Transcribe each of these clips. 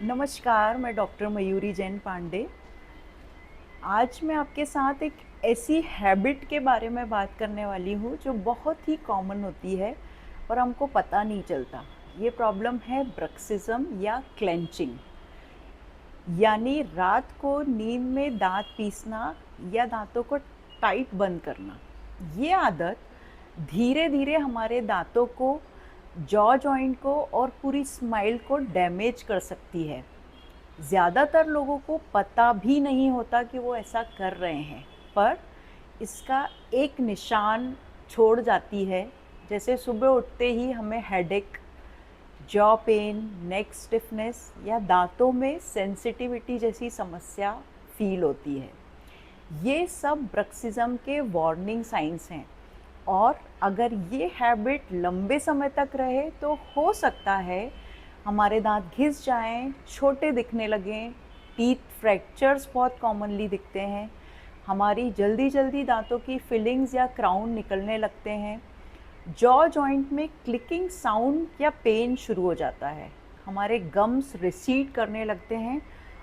नमस्कार, मैं डॉक्टर मयूरी जैन पांडे। आज मैं आपके साथ एक ऐसी हैबिट के बारे में बात करने वाली हूँ जो बहुत ही कॉमन होती है और हमको पता नहीं चलता। ये प्रॉब्लम है ब्रक्सिज्म या क्लेंचिंग, यानी रात को नींद में दांत पीसना या दांतों को टाइट बंद करना। ये आदत धीरे धीरे हमारे दांतों को, जॉ जॉइंट को और पूरी स्माइल को डैमेज कर सकती है। ज़्यादातर लोगों को पता भी नहीं होता कि वो ऐसा कर रहे हैं, पर इसका एक निशान छोड़ जाती है। जैसे सुबह उठते ही हमें headache, jaw pen, neck stiffness या दांतों में सेंसिटिविटी जैसी समस्या फील होती है। ये सब ब्रक्सिज्म के वार्निंग साइंस हैं, और अगर ये हैबिट लंबे समय तक रहे तो हो सकता है हमारे दांत घिस जाएं, छोटे दिखने लगें, टीथ फ्रैक्चर्स बहुत कॉमनली दिखते हैं, हमारी जल्दी जल्दी दांतों की फिलिंग्स या क्राउन निकलने लगते हैं, जॉ जॉइंट में क्लिकिंग साउंड या पेन शुरू हो जाता है, हमारे गम्स रिसीड करने लगते हैं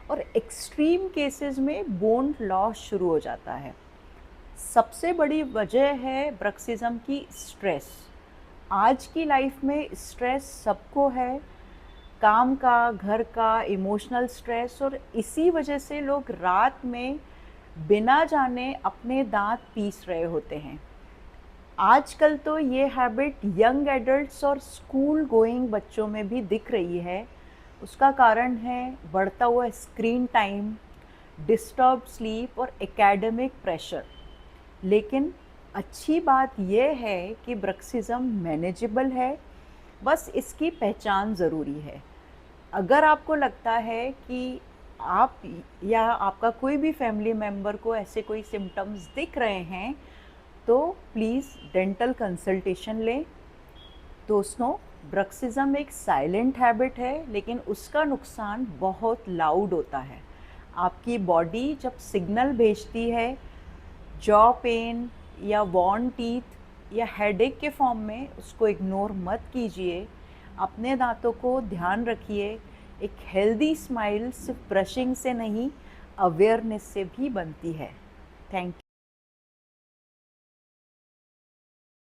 और एक्सट्रीम केसेस में बोन लॉस शुरू हो जाता है। सबसे बड़ी वजह है ब्रक्सिज्म की स्ट्रेस। आज की लाइफ में स्ट्रेस सबको है, काम का, घर का, इमोशनल स्ट्रेस, और इसी वजह से लोग रात में बिना जाने अपने दांत पीस रहे होते हैं। आजकल तो ये हैबिट यंग एडल्ट्स और स्कूल गोइंग बच्चों में भी दिख रही है। उसका कारण है बढ़ता हुआ स्क्रीन टाइम, डिस्टर्ब स्लीप और एकेडमिक प्रेशर। लेकिन अच्छी बात यह है कि ब्रक्सिज्म मैनेजेबल है, बस इसकी पहचान ज़रूरी है। अगर आपको लगता है कि आप या आपका कोई भी फैमिली मेम्बर को ऐसे कोई सिम्टम्स दिख रहे हैं, तो प्लीज़ डेंटल कंसल्टेशन लें। दोस्तों, ब्रक्सिज्म एक साइलेंट हैबिट है, लेकिन उसका नुकसान बहुत लाउड होता है। आपकी बॉडी जब सिग्नल भेजती है जॉ पेन या वॉर्न टीथ या हेडेक के फॉर्म में, उसको इग्नोर मत कीजिए। अपने दांतों को ध्यान रखिए। एक हेल्दी स्माइल सिर्फ ब्रशिंग से नहीं, अवेयरनेस से भी बनती है। Thank you.